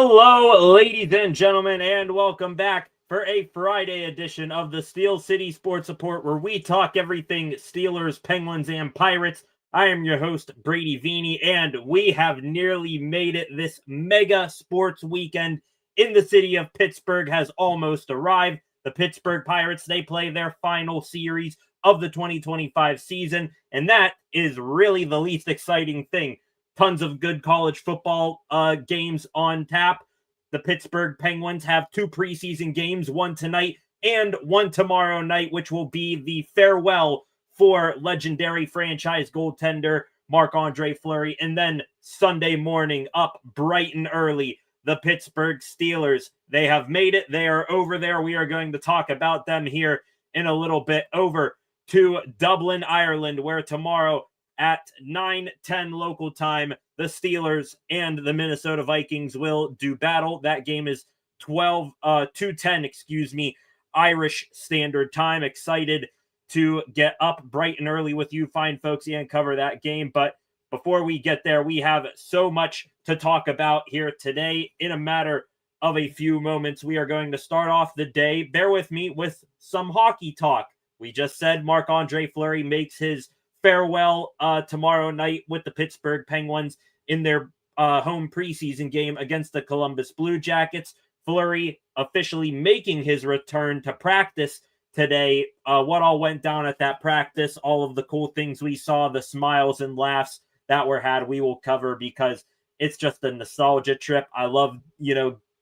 Hello, ladies and gentlemen, and welcome back for a Friday edition of the Steel City Sports Report, where we talk everything Steelers, Penguins, and Pirates. I am your host, Brady Vini, and we have nearly made it. This mega sports weekend in the city of Pittsburgh has almost arrived. The Pittsburgh Pirates, they play their final series of the 2025 season, and that is really the least exciting thing. Tons of good college football games on tap. The Pittsburgh Penguins have two preseason games, one tonight and one tomorrow night, which will be the farewell for legendary franchise goaltender Marc-Andre Fleury. And then Sunday morning, up bright and early, the Pittsburgh Steelers. They have made it. They are over there. We are going to talk about them here in a little bit. Over to Dublin, Ireland, where tomorrow at 9:10 local time, the Steelers and the Minnesota Vikings will do battle. That game is 2:10, Irish Standard Time. Excited to get up bright and early with you fine folks and cover that game. But before we get there, we have so much to talk about here today. In a matter of a few moments, we are going to start off the day, bear with me, with some hockey talk. We just said Marc-Andre Fleury makes his farewell tomorrow night with the Pittsburgh Penguins in their home preseason game against the Columbus Blue Jackets. Fleury officially making his return to practice today. What all went down at that practice, all of the cool things we saw, the smiles and laughs that were had, we will cover because it's just a nostalgia trip. I love,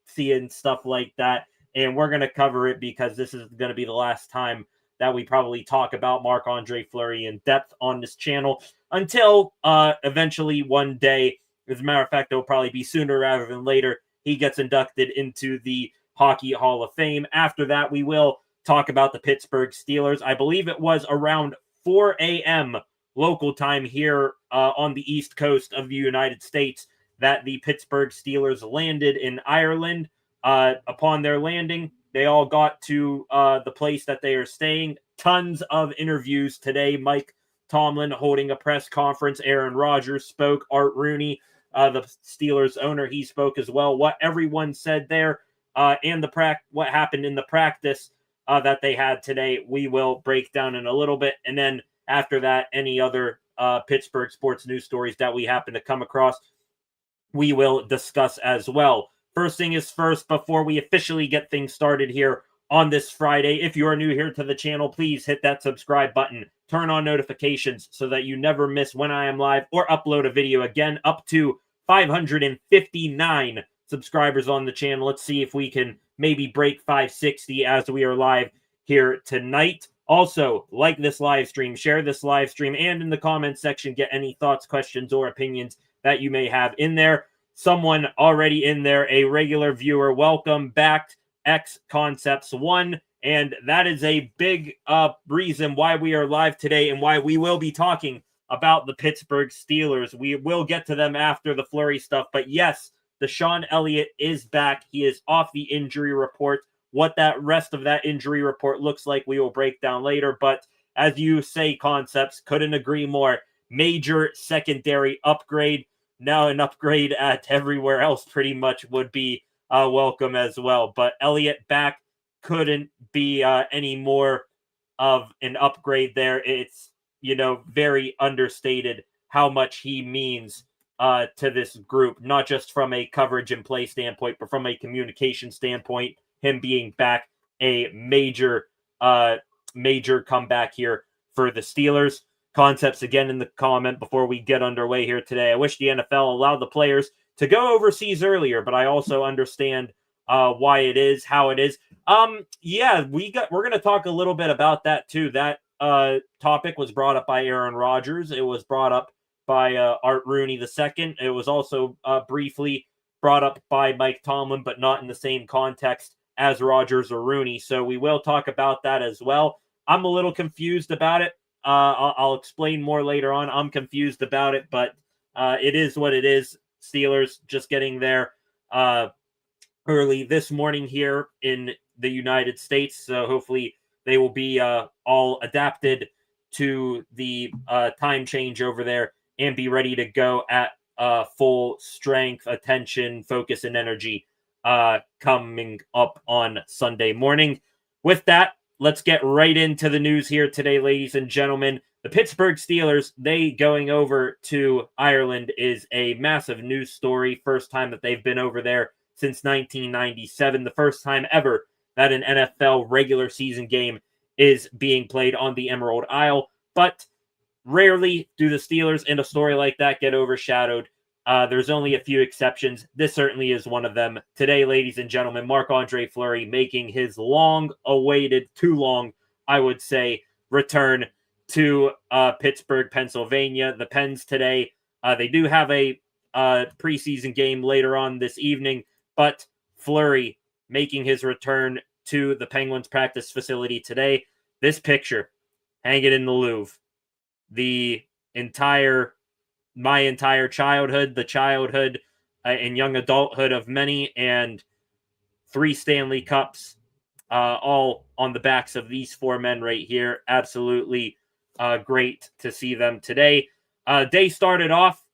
seeing stuff like that, and we're going to cover it because this is going to be the last time that we probably talk about Marc-Andre Fleury in depth on this channel until eventually one day, as a matter of fact, it will probably be sooner rather than later, he gets inducted into the Hockey Hall of Fame. After that, we will talk about the Pittsburgh Steelers. I believe it was around 4 a.m. local time here on the East Coast of the United States that the Pittsburgh Steelers landed in Ireland. Upon their landing, they all got to the place that they are staying. Tons of interviews today. Mike Tomlin holding a press conference. Aaron Rodgers spoke. Art Rooney, the Steelers owner, he spoke as well. What everyone said there and what happened in the practice that they had today, we will break down in a little bit. And then after that, any other Pittsburgh sports news stories that we happen to come across, we will discuss as well. First thing is first, before we officially get things started here on this Friday, if you are new here to the channel, please hit that subscribe button. Turn on notifications so that you never miss when I am live or upload a video. Again, up to 559 subscribers on the channel. Let's see if we can maybe break 560 as we are live here tonight. Also, like this live stream, share this live stream, and in the comments section, get any thoughts, questions, or opinions that you may have in there. Someone already in there, a regular viewer. Welcome back, X Concepts 1. And that is a big reason why we are live today and why we will be talking about the Pittsburgh Steelers. We will get to them after the Fleury stuff. But yes, Deshon Elliott is back. He is off the injury report. What that rest of that injury report looks like, we will break down later. But as you say, Concepts, couldn't agree more. Major secondary upgrade. Now an upgrade at everywhere else pretty much would be welcome as well. But Elliott back couldn't be any more of an upgrade there. It's, very understated how much he means to this group, not just from a coverage and play standpoint, but from a communication standpoint. Him being back, a major comeback here for the Steelers. Concepts again in the comment before we get underway here today. I wish the NFL allowed the players to go overseas earlier, but I also understand why it is, how it is. We're going to talk a little bit about that too. That topic was brought up by Aaron Rodgers. It was brought up by Art Rooney II. It was also briefly brought up by Mike Tomlin, but not in the same context as Rodgers or Rooney. So we will talk about that as well. I'm a little confused about it. I'll explain more later on. I'm confused about it, but it is what it is. Steelers just getting there early this morning here in the United States. So hopefully they will be all adapted to the time change over there and be ready to go at full strength, attention, focus, and energy coming up on Sunday morning. With that, let's get right into the news here today, ladies and gentlemen. The Pittsburgh Steelers, they going over to Ireland is a massive news story. First time that they've been over there since 1997. The first time ever that an NFL regular season game is being played on the Emerald Isle. But rarely do the Steelers in a story like that get overshadowed. There's only a few exceptions. This certainly is one of them. Today, ladies and gentlemen, Marc-Andre Fleury making his long-awaited, too long, I would say, return to Pittsburgh, Pennsylvania. The Pens today, they do have a preseason game later on this evening, but Fleury making his return to the Penguins practice facility today. This picture, hang it in the Louvre. My entire childhood, the childhood and young adulthood of many, and 3 Stanley Cups, all on the backs of these 4 men right here. Absolutely great to see them today. Day started off,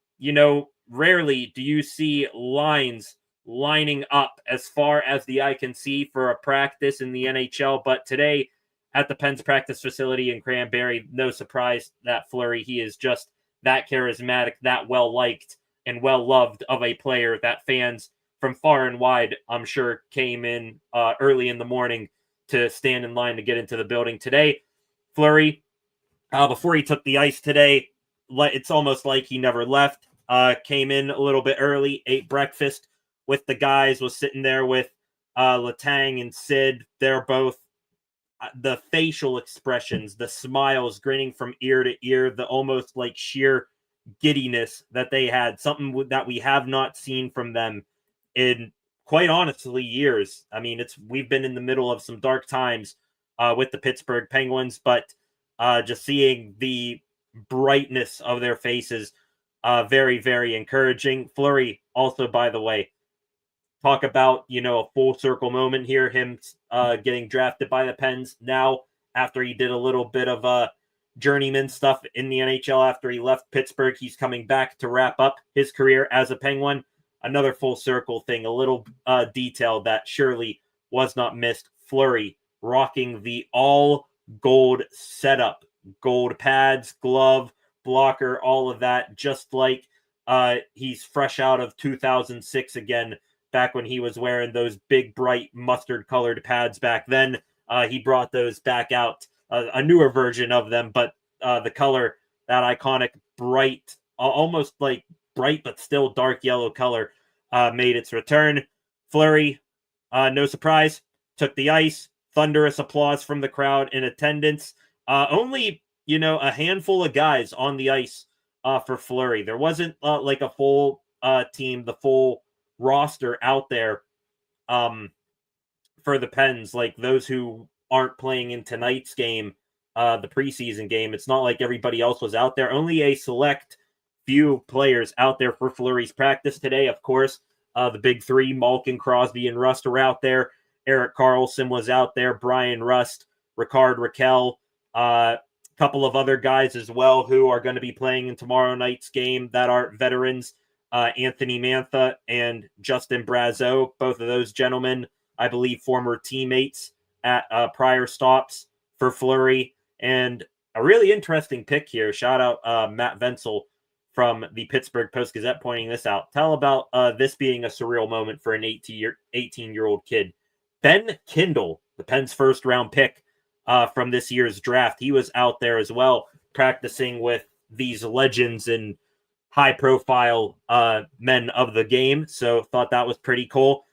rarely do you see lines lining up as far as the eye can see for a practice in the NHL, but today at the Pens practice facility in Cranberry, no surprise that Fleury, he is just that charismatic, that well-liked, and well-loved of a player that fans from far and wide, I'm sure, came in early in the morning to stand in line to get into the building today. Fleury, before he took the ice today, it's almost like he never left. Came in a little bit early, ate breakfast with the guys, was sitting there with Letang and Sid. They're both the facial expressions, the smiles, grinning from ear to ear, the almost like sheer giddiness that they had, something that we have not seen from them in, quite honestly, years. I mean, we've been in the middle of some dark times with the Pittsburgh Penguins, but just seeing the brightness of their faces, very, very encouraging. Fleury also, by the way, talk about, a full circle moment here, him getting drafted by the Pens now after he did a little bit of journeyman stuff in the NHL after he left Pittsburgh. He's coming back to wrap up his career as a Penguin. Another full circle thing, a little detail that surely was not missed. Fleury rocking the all gold setup, gold pads, glove, blocker, all of that, just like he's fresh out of 2006 again, back when he was wearing those big, bright, mustard-colored pads back then. He brought those back out, a newer version of them, but the color, that iconic, bright, almost like bright but still dark yellow color, made its return. Fleury, no surprise, took the ice. Thunderous applause from the crowd in attendance. Only, a handful of guys on the ice for Fleury. There wasn't like a full team, the full roster out there for the Pens, like those who aren't playing in tonight's game, the preseason game. It's not like everybody else was out there. Only a select few players out there for Fleury's practice today. Of course, the big 3, Malkin, Crosby, and Rust are out there. Erik Karlsson was out there. Brian Rust, Ricard Raquel, couple of other guys as well who are going to be playing in tomorrow night's game that are veterans. Anthony Mantha and Justin Brazeau, both of those gentlemen, I believe, former teammates at prior stops for Fleury. And a really interesting pick here. Shout out Matt Venzel from the Pittsburgh Post-Gazette pointing this out. Tell about this being a surreal moment for an 18-year-old kid. Ben Kindle, the Pens' first-round pick from this year's draft, he was out there as well practicing with these legends and high-profile men of the game, so thought that was pretty cool.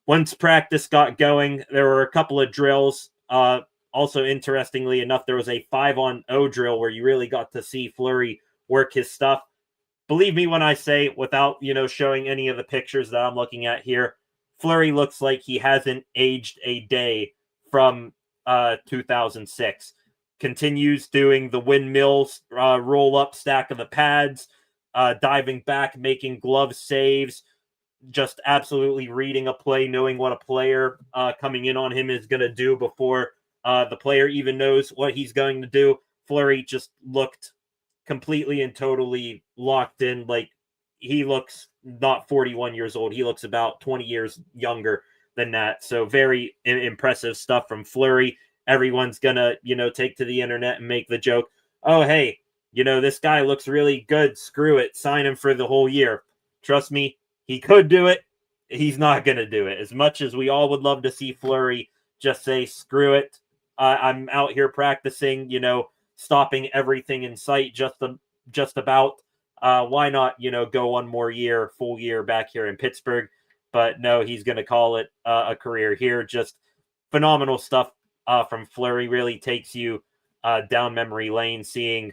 Once practice got going, there were a couple of drills. Also, interestingly enough, there was a 5-on-0 drill where you really got to see Fleury work his stuff. Believe me when I say, without showing any of the pictures that I'm looking at here, Fleury looks like he hasn't aged a day from 2006. Continues doing the windmills, roll-up stack of the pads, diving back, making glove saves, just absolutely reading a play, knowing what a player coming in on him is going to do before the player even knows what he's going to do. Fleury just looked completely and totally locked in. Like, he looks not 41 years old. He looks about 20 years younger than that. So very impressive stuff from Fleury. Everyone's going to, take to the internet and make the joke, oh, hey, this guy looks really good. Screw it. Sign him for the whole year. Trust me, he could do it. He's not going to do it. As much as we all would love to see Fleury just say, screw it. I'm out here practicing, stopping everything in sight just about. Why not, go one more year, full year back here in Pittsburgh? But no, he's going to call it a career here. Just phenomenal stuff from Fleury. Really takes you down memory lane, seeing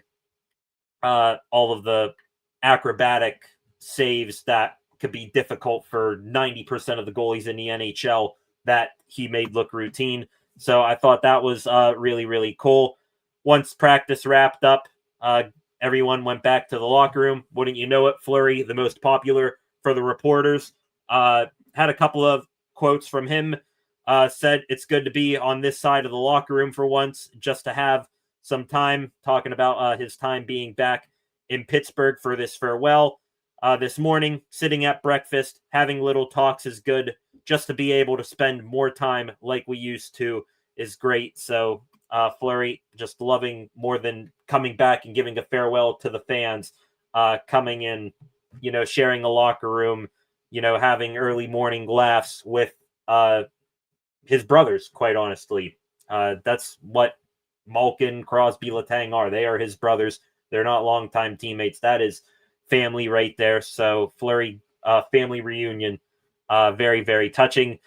all of the acrobatic saves that could be difficult for 90% of the goalies in the NHL that he made look routine. So I thought that was really, really cool. Once practice wrapped up, everyone went back to the locker room. Wouldn't you know it, Fleury, the most popular for the reporters, had a couple of quotes from him, said it's good to be on this side of the locker room for once, just to have some time, talking about his time being back in Pittsburgh for this farewell. This morning, sitting at breakfast, having little talks is good. Just to be able to spend more time like we used to is great. So Fleury just loving more than coming back and giving a farewell to the fans, coming in, sharing a locker room, having early morning laughs with his brothers, quite honestly. That's what Malkin, Crosby, Letang are. They are his brothers. They're not longtime teammates. That is family right there. So Fleury, family reunion, very, very touching.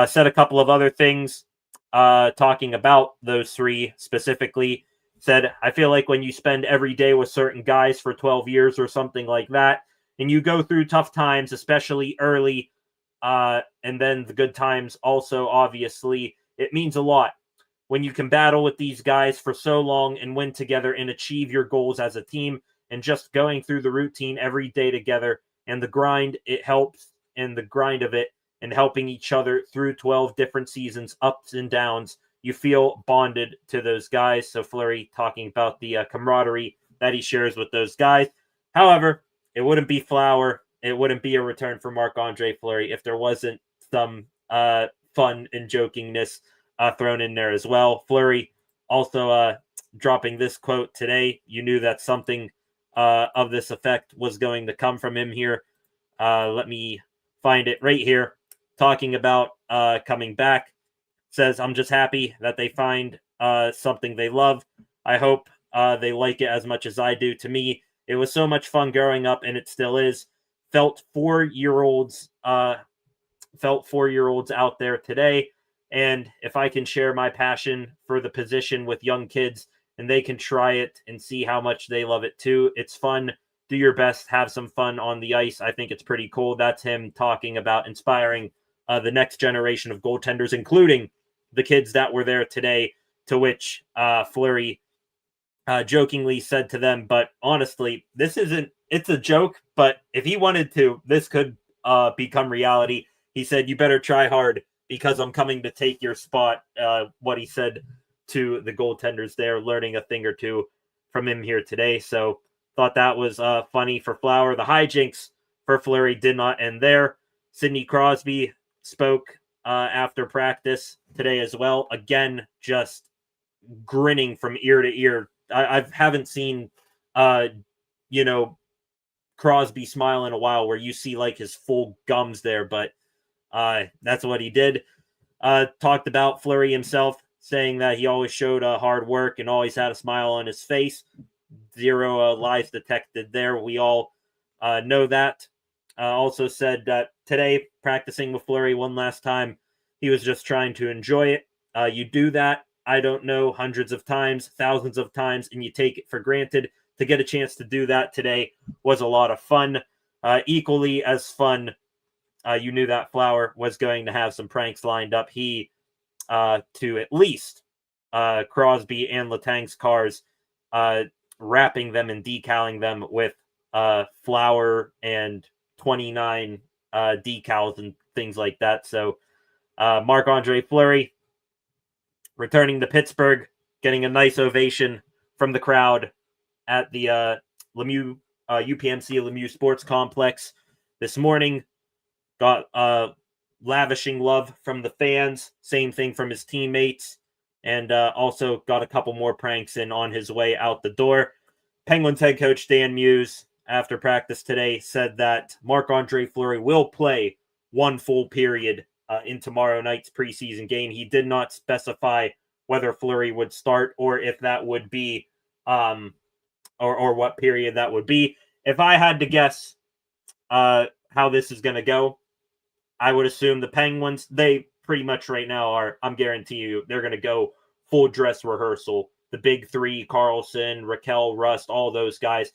Said a couple of other things, talking about those three specifically. Said, I feel like when you spend every day with certain guys for 12 years or something like that, and you go through tough times, especially early, and then the good times also, obviously, it means a lot. When you can battle with these guys for so long and win together and achieve your goals as a team, and just going through the routine every day together and the grind, it helps, and the grind of it and helping each other through 12 different seasons, ups and downs, you feel bonded to those guys. So Fleury talking about the camaraderie that he shares with those guys. However, it wouldn't be Flower. It wouldn't be a return for Marc-Andre Fleury if there wasn't some fun and jokingness thrown in there as well. Fleury also dropping this quote today. You knew that something of this effect was going to come from him here. Let me find it right here. Talking about coming back. Says, I'm just happy that they find something they love. I hope they like it as much as I do. To me, it was so much fun growing up, and it still is. Felt 4-year-olds out there today. And if I can share my passion for the position with young kids and they can try it and see how much they love it too, it's fun. Do your best, have some fun on the ice. I think it's pretty cool. That's him talking about inspiring the next generation of goaltenders, including the kids that were there today, to which Fleury jokingly said to them, but honestly, it's a joke, but if he wanted to, this could become reality. He said, you better try hard because I'm coming to take your spot. What he said to the goaltenders there, learning a thing or two from him here today. So thought that was funny for Flower. The hijinks for Fleury did not end there. Sidney Crosby spoke after practice today as well. Again, just grinning from ear to ear. I haven't seen, Crosby smile in a while where you see like his full gums there, but that's what he did. Talked about Fleury himself, saying that he always showed hard work and always had a smile on his face. Zero lies detected there. We all know that. Also said that today, practicing with Fleury one last time, he was just trying to enjoy it. You do that, I don't know, hundreds of times, thousands of times, and you take it for granted. To get a chance to do that today was a lot of fun. Equally as fun, you knew that Flower was going to have some pranks lined up. He, to at least Crosby and Letang's cars, wrapping them and decaling them with Flower and 29 decals and things like that. So Marc-Andre Fleury returning to Pittsburgh, getting a nice ovation from the crowd at the UPMC Lemieux Sports Complex. this morning. Got lavishing love from the fans. Same thing from his teammates. And also got a couple more pranks in on his way out the door. Penguins head coach Dan Muse, after practice today, said that Marc-Andre Fleury will play one full period in tomorrow night's preseason game. He did not specify whether Fleury would start or if that would be, or what period that would be. If I had to guess how this is going to go, I would assume the Penguins, they pretty much right now are, I'm guaranteeing you, they're going to go full dress rehearsal. The big three, Carlson, Raquel, Rust, all those guys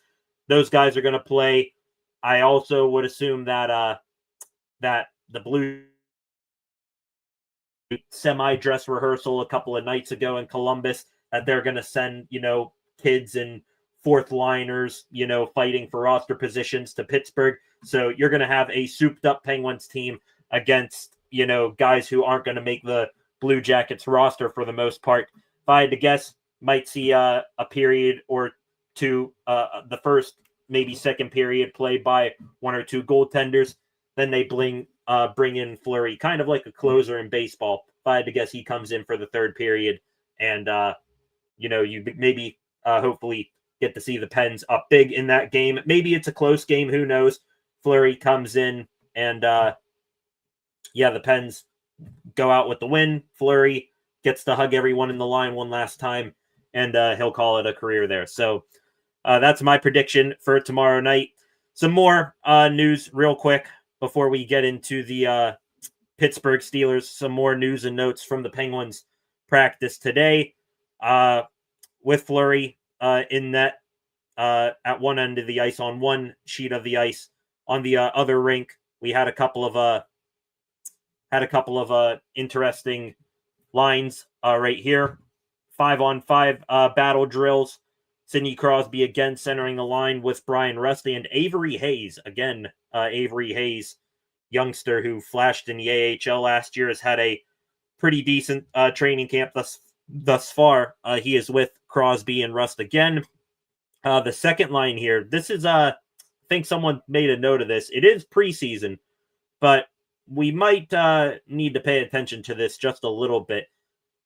are going to play. I also would assume that that the Blue semi-dress rehearsal a couple of nights ago in Columbus, that they're going to send, kids and fourth liners, fighting for roster positions to Pittsburgh. So you're going to have a souped up Penguins team against, guys who aren't going to make the Blue Jackets roster for the most part. If I had to guess, might see a period or two, the first, maybe second period played by one or two goaltenders. Then they bring in Fleury, kind of like a closer in baseball. If I had to guess, he comes in for the third period, and you maybe hopefully get to see the Pens up big in that game. Maybe it's a close game. Who knows? Fleury comes in, and the Pens go out with the win. Fleury gets to hug everyone in the line one last time, and he'll call it a career there. So that's my prediction for tomorrow night. Some more news real quick before we get into the Pittsburgh Steelers. Some more news and notes from the Penguins practice today. With Fleury in net at one end of the ice, on one sheet of the ice. On the other rink, we had a couple of interesting lines right here. 5-on-5 battle drills. Sidney Crosby again centering the line with Brian Rusty and Avery Hayes. Again, Avery Hayes, youngster who flashed in the AHL last year, has had a pretty decent training camp thus far. He is with Crosby and Rust again. The second line here, this is, I think someone made a note of this. It is preseason, but we might need to pay attention to this just a little bit.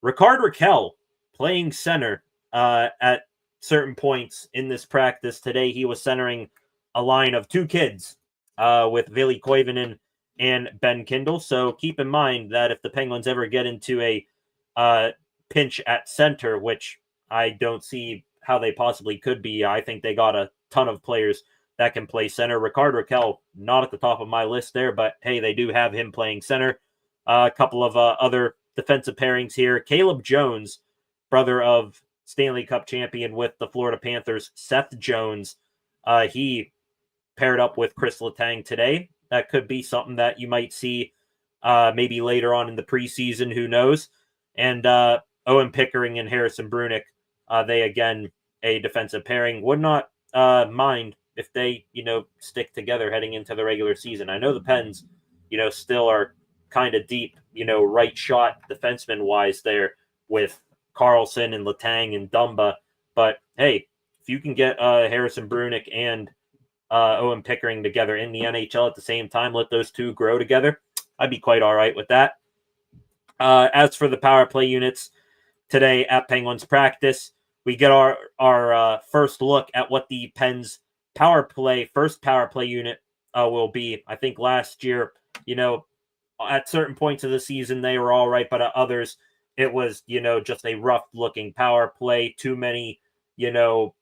Ricard Raquel playing center at certain points in this practice today. He was centering a line of two kids with Ville Koivunen and Ben Kindle. So keep in mind that if the Penguins ever get into a pinch at center, which I don't see how they possibly could be, I think they got a ton of players that can play center. Ricard Raquel, not at the top of my list there, but hey, they do have him playing center. A couple of other defensive pairings here. Caleb Jones, brother of Stanley Cup champion with the Florida Panthers, Seth Jones. He paired up with Chris Letang today. That could be something that you might see maybe later on in the preseason. Who knows? And Owen Pickering and Harrison Brunick, they again a defensive pairing. Would not mind if they stick together heading into the regular season. I know the Pens still are kind of deep right shot defenseman wise there with Carlson and Letang and Dumba, but hey, if you can get Harrison Brunick and Owen Pickering together in the NHL at the same time, let those two grow together, I'd be quite all right with that. As for the power play units today at Penguins practice, we get our first look at what the Pens first power play unit will be. I think last year, at certain points of the season, they were all right, but at others, it was, just a rough looking power play. Too many,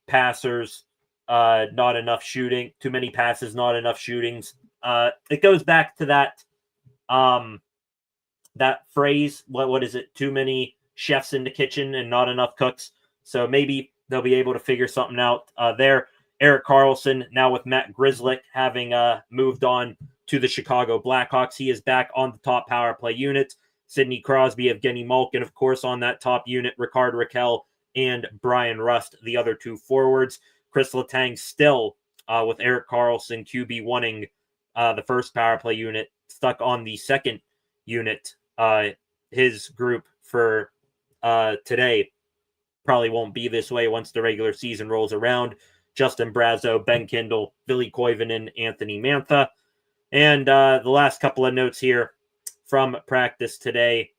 passers, not enough shooting, too many passes, not enough shootings. It goes back to that phrase. What is it? Too many chefs in the kitchen and not enough cooks. So maybe they'll be able to figure something out there. Erik Karlsson, now with Matt Grzelcyk having moved on to the Chicago Blackhawks, he is back on the top power play unit. Sidney Crosby, Evgeny Malkin, of course, on that top unit. Ricard Raquel and Brian Rust, the other two forwards. Chris Letang still with Erik Karlsson, QB wanting the first power play unit, stuck on the second unit. His group for today probably won't be this way once the regular season rolls around. Justin Brazeau, Ben Kindle, Ville Koivunen, Anthony Mantha. And the last couple of notes here from practice today.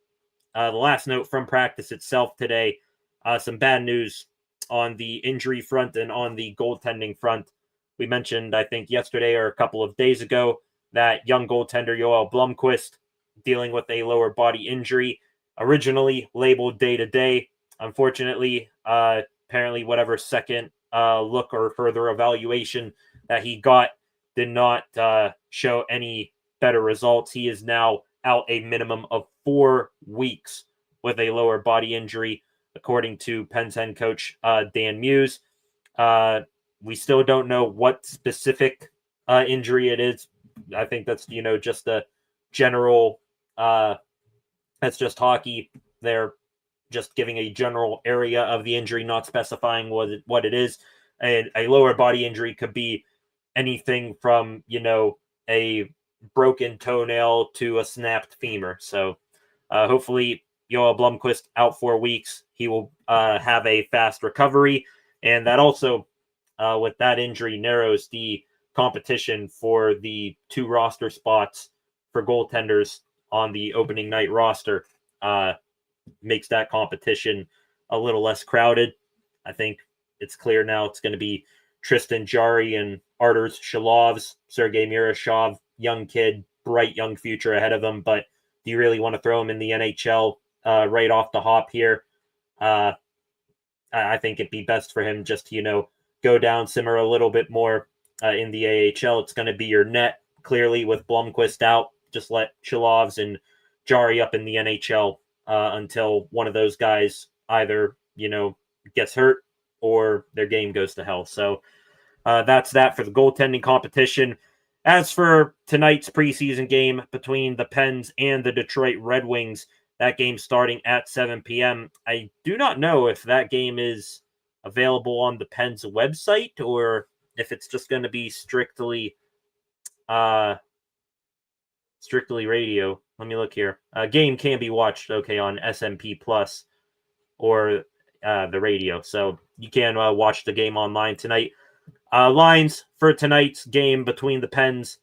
The last note from practice itself today, some bad news on the injury front and on the goaltending front. We mentioned, I think, yesterday or a couple of days ago that young goaltender Joel Blomqvist dealing with a lower body injury, originally labeled day-to-day. Unfortunately, apparently whatever second look or further evaluation that he got did not show any better results. He is now out a minimum of 4 weeks with a lower body injury, according to Penn's head coach Dan Muse. We still don't know what specific injury it is. I think that's just a general. That's just hockey. They're just giving a general area of the injury, not specifying what it is. A lower body injury could be anything from a broken toenail to a snapped femur. So hopefully Joel Blomqvist out 4 weeks. He will have a fast recovery, and that also with that injury narrows the competition for the 2 roster spots for goaltenders on the opening night roster. Makes that competition a little less crowded. I think it's clear now it's going to be Tristan Jarry and Arturs Shalovs, Sergei Murashov, young kid, bright young future ahead of him. But do you really want to throw him in the NHL right off the hop here? I think it'd be best for him just to, go down, simmer a little bit more in the AHL. It's going to be your net, clearly, with Blomqvist out. Just let Shalovs and Jarry up in the NHL until one of those guys either, gets hurt or their game goes to hell. So that's that for the goaltending competition. As for tonight's preseason game between the Pens and the Detroit Red Wings, that game starting at 7 p.m. I do not know if that game is available on the Pens website or if it's just going to be strictly radio. Let me look here. A game can be watched, on SMP Plus or the radio. So you can watch the game online tonight. Lines for tonight's game between the Pens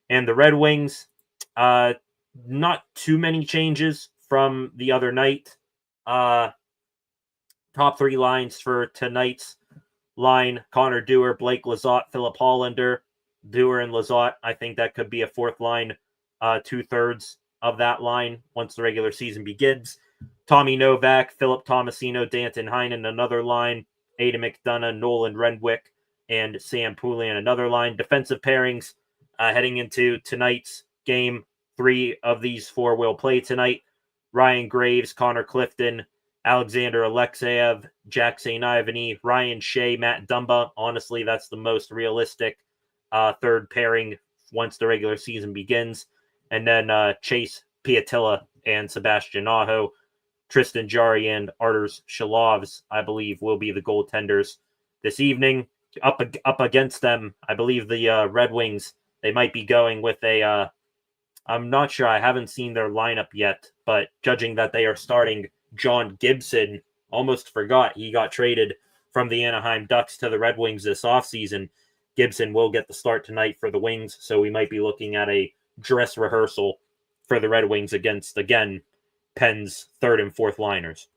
and the Red Wings. Not too many changes from the other night. Top 3 lines for tonight's line: Connor Dewar, Blake Lizotte, Philip Hollander. Dewar and Lizotte, I think that could be a 4th line, 2/3 of that line once the regular season begins. Tommy Novak, Philip Tomasino, Danton Heinen, another line. Ada McDonough, Nolan Renwick, and Sam Poulin, another line. Defensive pairings heading into tonight's game. 3 of these 4 will play tonight. Ryan Graves, Connor Clifton, Alexander Alexeyev, Jack St. Ivany, Ryan Shea, Matt Dumba. Honestly, that's the most realistic 3rd pairing once the regular season begins. And then Chase Piatilla and Sebastian Aho. Tristan Jarry and Arturs Shalovs, I believe, will be the goaltenders this evening. Up against them, I believe the Red Wings, they might be going with a, I'm not sure, I haven't seen their lineup yet, but judging that they are starting John Gibson, almost forgot he got traded from the Anaheim Ducks to the Red Wings this offseason. Gibson will get the start tonight for the Wings, so we might be looking at a dress rehearsal for the Red Wings against, again, Penn's 3rd and 4th liners.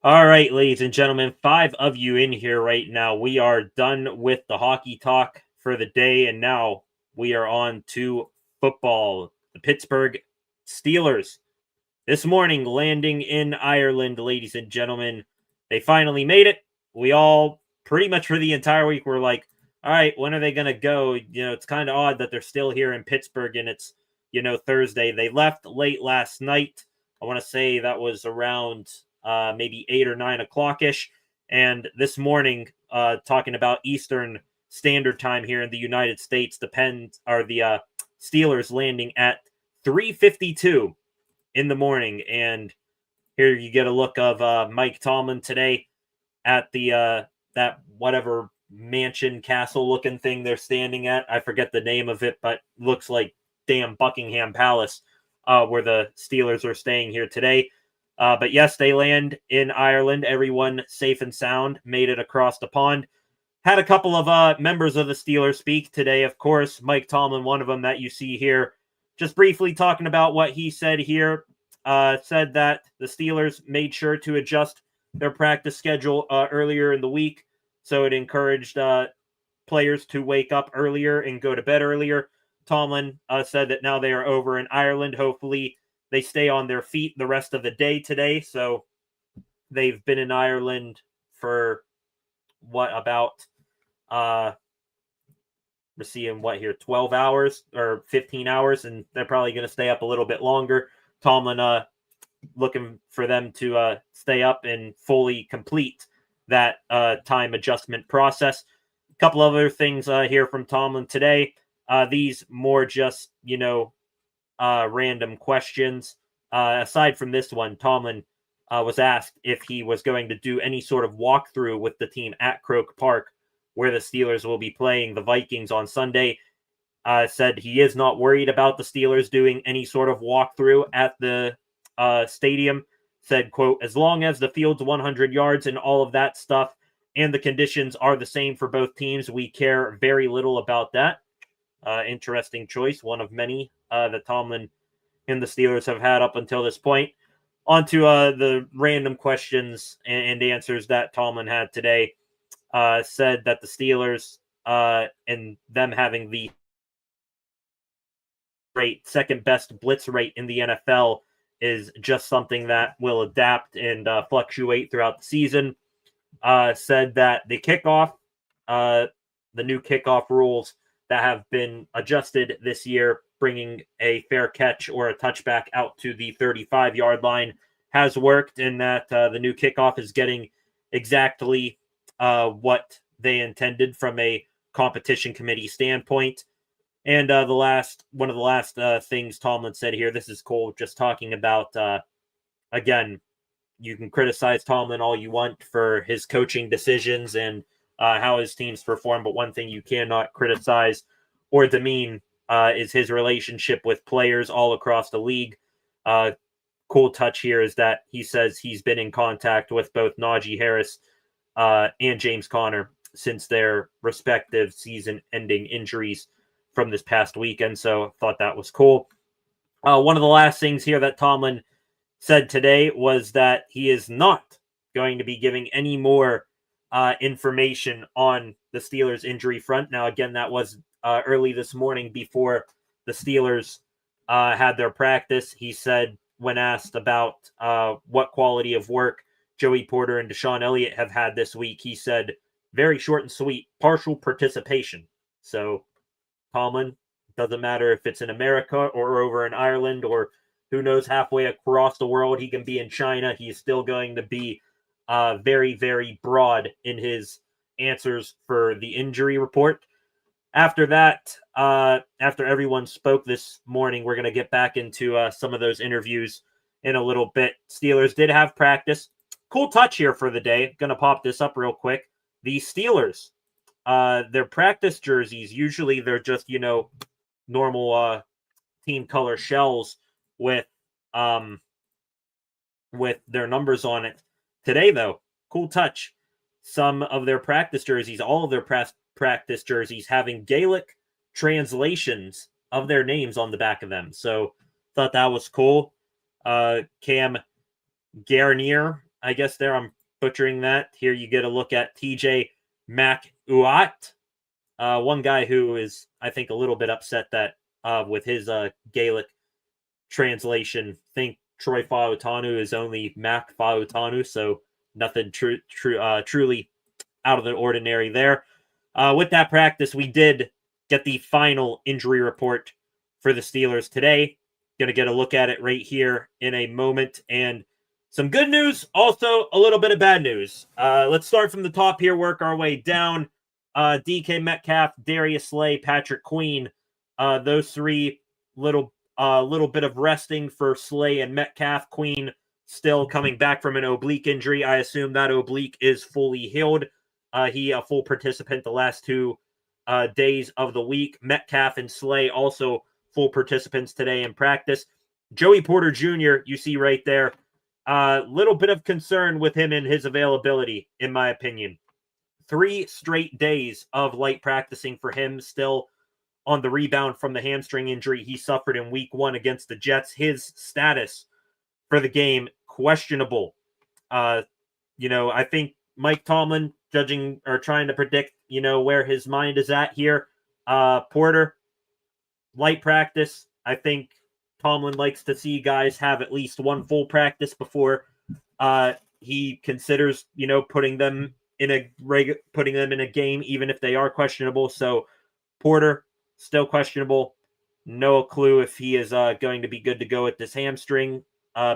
All right, ladies and gentlemen, 5 of you in here right now. We are done with the hockey talk for the day, and now we are on to football. The Pittsburgh Steelers this morning landing in Ireland, ladies and gentlemen. They finally made it. We all, pretty much for the entire week, were like, all right, when are they going to go? It's kind of odd that they're still here in Pittsburgh and it's, Thursday. They left late last night. I want to say that was around maybe 8 or 9 o'clock-ish. And this morning, talking about Eastern Standard Time here in the United States, the Steelers landing at 3:52 in the morning. And here you get a look of Mike Tomlin today at the that whatever mansion castle looking thing they're standing at. I forget the name of it, but looks like damn Buckingham Palace where the Steelers are staying here today. But yes, they land in Ireland. Everyone safe and sound, made it across the pond. Had a couple of members of the Steelers speak today. Of course, Mike Tomlin, one of them that you see here, just briefly talking about what he said here. Said that the Steelers made sure to adjust their practice schedule earlier in the week, so it encouraged players to wake up earlier and go to bed earlier. Tomlin said that now they are over in Ireland. Hopefully, they stay on their feet the rest of the day today. So they've been in Ireland for about we're seeing 12 hours or 15 hours, and they're probably going to stay up a little bit longer. Tomlin looking for them to stay up and fully complete that time adjustment process. A couple other things here from Tomlin today. These more just, random questions. Aside from this one, Tomlin was asked if he was going to do any sort of walkthrough with the team at Croke Park, where the Steelers will be playing the Vikings on Sunday. Said he is not worried about the Steelers doing any sort of walkthrough at the stadium. Said, quote, as long as the field's 100 yards and all of that stuff and the conditions are the same for both teams, we care very little about that. Interesting choice, one of many that Tomlin and the Steelers have had up until this point. On to the random questions and answers that Tomlin had today. Said that the Steelers and them having the second best blitz rate in the NFL is just something that will adapt and fluctuate throughout the season. Said that the kickoff, the new kickoff rules that have been adjusted this year, bringing a fair catch or a touchback out to the 35-yard line, has worked, and that the new kickoff is getting exactly what they intended from a competition committee standpoint. And one of the last things Tomlin said here, this is cool, just talking about, again, you can criticize Tomlin all you want for his coaching decisions and how his teams perform, but one thing you cannot criticize or demean is his relationship with players all across the league. Cool touch here is that he says he's been in contact with both Najee Harris and James Conner since their respective season-ending injuries from this past weekend, so I thought that was cool. One of the last things here that Tomlin said today was that he is not going to be giving any more information on the Steelers' injury front. Now, again, that was early this morning before the Steelers had their practice. He said, when asked about what quality of work Joey Porter and Deshon Elliott have had this week, he said, very short and sweet, partial participation. So, Tomlin, doesn't matter if it's in America or over in Ireland or who knows, halfway across the world, he can be in China. He's still going to be very, very broad in his answers for the injury report. After that, after everyone spoke this morning, we're going to get back into some of those interviews in a little bit. Steelers did have practice. Cool touch here for the day. Going to pop this up real quick. The Steelers, their practice jerseys, usually they're just, normal team color shells with their numbers on it. Today, though, cool touch. Some of their practice jerseys, all of their practice jerseys, having Gaelic translations of their names on the back of them. So, thought that was cool. Cam Garnier, I guess there, I'm butchering that. Here you get a look at TJ McUat. One guy who is, I think, a little bit upset that with his Gaelic translation, think Troy Fautanu is only Mac Fautanu, so nothing truly out of the ordinary there. With that practice, we did get the final injury report for the Steelers today. Going to get a look at it right here in a moment. And some good news, also a little bit of bad news. Let's start from the top here, work our way down. DK Metcalf, Darius Slay, Patrick Queen. Those three, little bit of resting for Slay and Metcalf. Queen still coming back from an oblique injury. I assume that oblique is fully healed. He a full participant the last 2 days of the week. Metcalf and Slay also full participants today in practice. Joey Porter Jr., you see right there, little bit of concern with him and his availability, in my opinion. 3 straight days of light practicing for him, still on the rebound from the hamstring injury he suffered in week 1 against the Jets. His status for the game, questionable. I think Mike Tomlin judging or trying to predict, where his mind is at here. Porter, light practice. I think Tomlin likes to see guys have at least one full practice before he considers, putting them in a game, even if they are questionable. So Porter, still questionable. No clue if he is going to be good to go with this hamstring,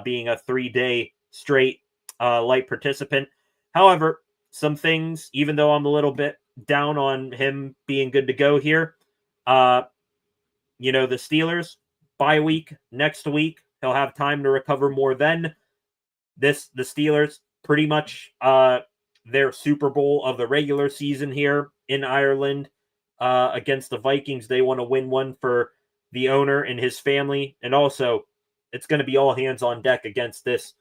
being a 3-day straight light participant. However, some things, even though I'm a little bit down on him being good to go here, the Steelers, bye week next week. He'll have time to recover more then. The Steelers, pretty much their Super Bowl of the regular season here in Ireland against the Vikings. They want to win one for the owner and his family. And also, it's going to be all hands on deck against this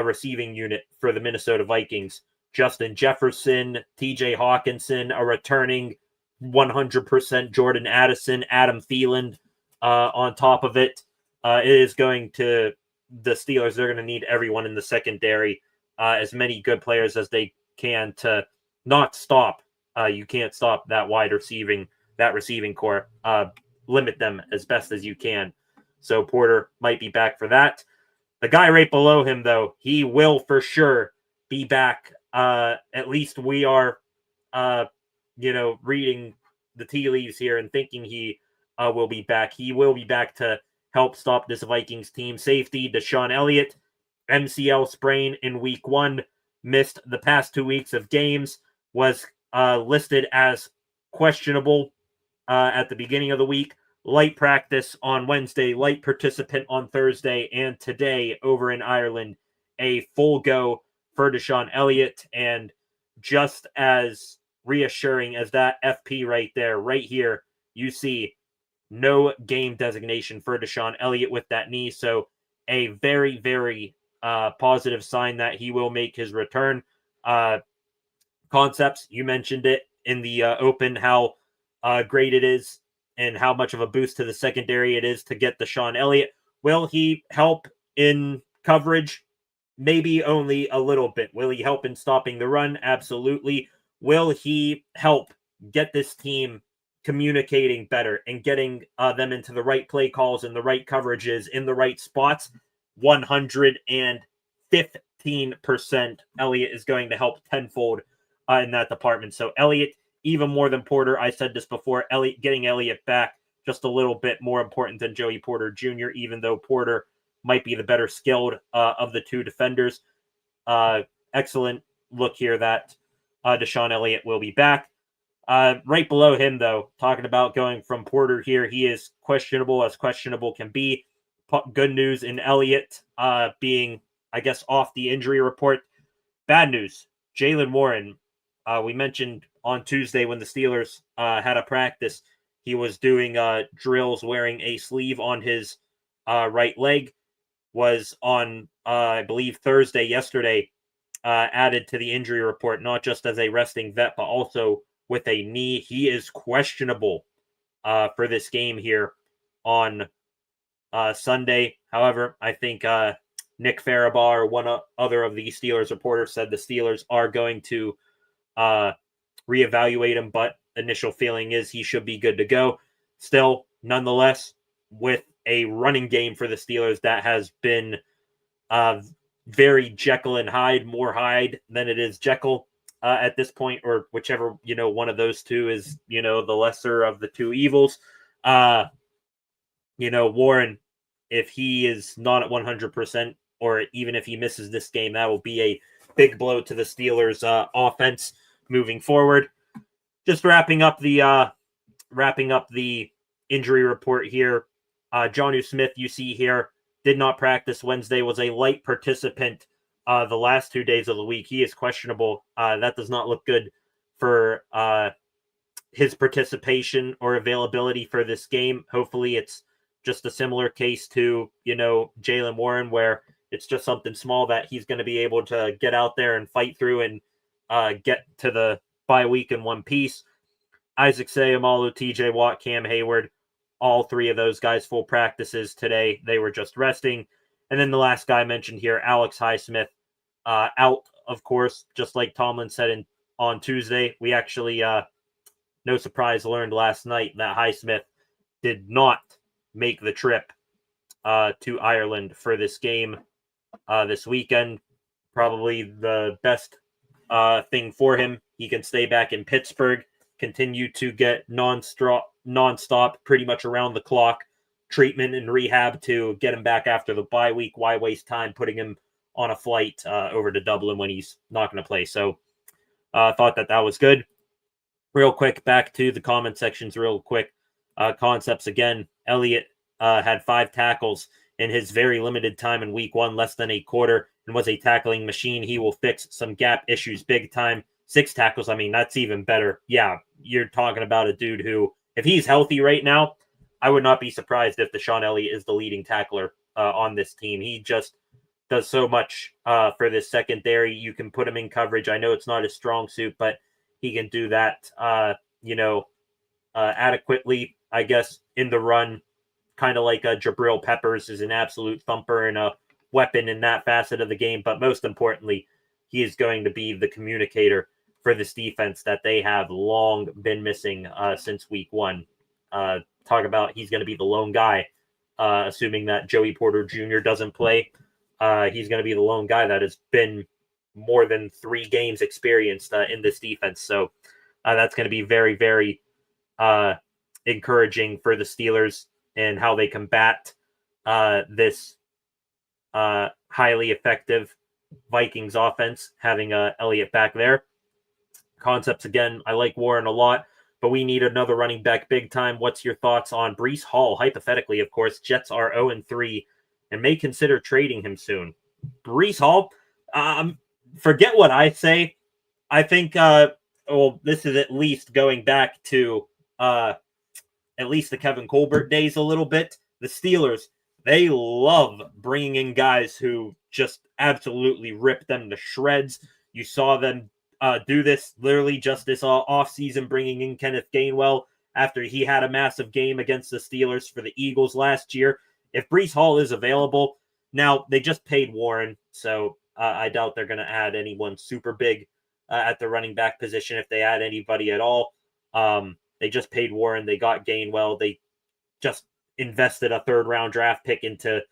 receiving unit for the Minnesota Vikings. Justin Jefferson, TJ Hawkinson, a returning 100% Jordan Addison, Adam Thielen on top of it. It is going to the Steelers. They're going to need everyone in the secondary, as many good players as they can to not stop. You can't stop that receiving core. Limit them as best as you can. So Porter might be back for that. The guy right below him, though, he will for sure be back. At least we are, reading the tea leaves here and thinking he will be back. He will be back to help stop this Vikings team. Safety, Deshon Elliott, MCL sprain in week 1, missed the past 2 weeks of games, was listed as questionable at the beginning of the week. Light practice on Wednesday, light participant on Thursday, and today over in Ireland, a full go for Deshon Elliott. And just as reassuring as that FP right there, right here, you see no game designation for Deshon Elliott with that knee. So a very, very positive sign that he will make his return. Concepts, you mentioned it in the open, how great it is and how much of a boost to the secondary it is to get Deshon Elliott. Will he help in coverage? Maybe only a little bit. Will he help in stopping the run? Absolutely. Will he help get this team communicating better and getting them into the right play calls and the right coverages in the right spots? 115% Elliott is going to help tenfold in that department. So Elliott, even more than Porter, I said this before, getting Elliott back just a little bit more important than Joey Porter Jr., even though Porter might be the better skilled of the two defenders. Excellent look here that Deshon Elliott will be back. Right below him, though, talking about going from Porter here, he is questionable as questionable can be. Good news in Elliott being, I guess, off the injury report. Bad news, Jaylen Warren. We mentioned on Tuesday when the Steelers had a practice, he was doing drills wearing a sleeve on his right leg. Was on, I believe, yesterday, added to the injury report, not just as a resting vet, but also with a knee. He is questionable for this game here on Sunday. However, I think Nick Farabaugh or one other of the Steelers reporters said the Steelers are going to reevaluate him, but initial feeling is he should be good to go. Still, nonetheless, with a running game for the Steelers that has been very Jekyll and Hyde, more Hyde than it is Jekyll at this point, or whichever, one of those two is, the lesser of the two evils. Warren, if he is not at 100%, or even if he misses this game, that will be a big blow to the Steelers offense moving forward. Just wrapping up the injury report here. Jonnu Smith, you see here, did not practice Wednesday, was a light participant the last 2 days of the week. He is questionable. That does not look good for his participation or availability for this game. Hopefully it's just a similar case to, Jaylen Warren, where it's just something small that he's going to be able to get out there and fight through and get to the bye week in one piece. Isaac Seumalo, TJ Watt, Cam Hayward, all three of those guys full practices today. They were just resting. And then the last guy mentioned here, Alex Highsmith, out, of course, just like Tomlin said on Tuesday. We actually, no surprise, learned last night that Highsmith did not make the trip to Ireland for this game this weekend. Probably the best thing for him. He can stay back in Pittsburgh, continue to get nonstop, pretty much around the clock treatment and rehab to get him back after the bye week. Why waste time putting him on a flight over to Dublin when he's not going to play? So thought that was good. Real quick, back to the comment sections real quick. Concepts again. Elliott had 5 tackles in his very limited time in week 1, less than a quarter, and was a tackling machine. He will fix some gap issues big time. 6 tackles, I mean, that's even better. Yeah, you're talking about a dude who, if he's healthy right now, I would not be surprised if Deshon Elliott is the leading tackler on this team. He just does so much for this secondary. You can put him in coverage. I know it's not his strong suit, but he can do that, adequately, I guess, in the run. Kind of like Jabril Peppers is an absolute thumper and a weapon in that facet of the game. But most importantly, he is going to be the communicator for this defense that they have long been missing since week 1. Talk about he's going to be the lone guy, assuming that Joey Porter Jr. doesn't play. He's going to be the lone guy that has been more than 3 games experienced in this defense. So that's going to be very, very encouraging for the Steelers and how they combat this highly effective Vikings offense, having Elliott back there. Concepts, again, I like Warren a lot, but we need another running back big time. What's your thoughts on Breece Hall? Hypothetically, of course, Jets are 0-3 and may consider trading him soon. Breece Hall, forget what I say. I think, this is at least going back to at least the Kevin Colbert days a little bit. The Steelers, they love bringing in guys who just absolutely rip them to shreds. You saw them do this literally just this offseason, bringing in Kenneth Gainwell after he had a massive game against the Steelers for the Eagles last year. If Breece Hall is available, now they just paid Warren, so I doubt they're going to add anyone super big at the running back position if they add anybody at all. They just paid Warren. They got Gainwell. They just invested a 3rd-round draft pick into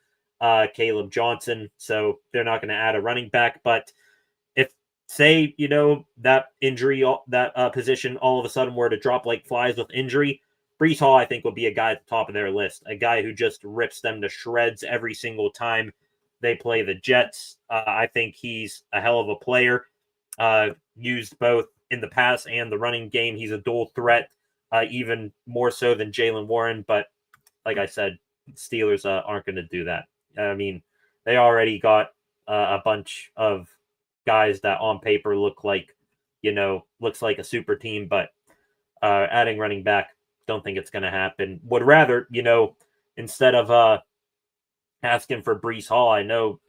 Caleb Johnson, so they're not going to add a running back. But if, say, that injury, that position all of a sudden were to drop like flies with injury, Breece Hall, I think, would be a guy at the top of their list, a guy who just rips them to shreds every single time they play the Jets. I think he's a hell of a player, used both in the pass and the running game. He's a dual threat, even more so than Jaylen Warren. But like I said, Steelers aren't going to do that. I mean, they already got a bunch of guys that on paper looks like a super team, but adding running back, don't think it's going to happen. Would rather, instead of asking for Breece Hall, I know,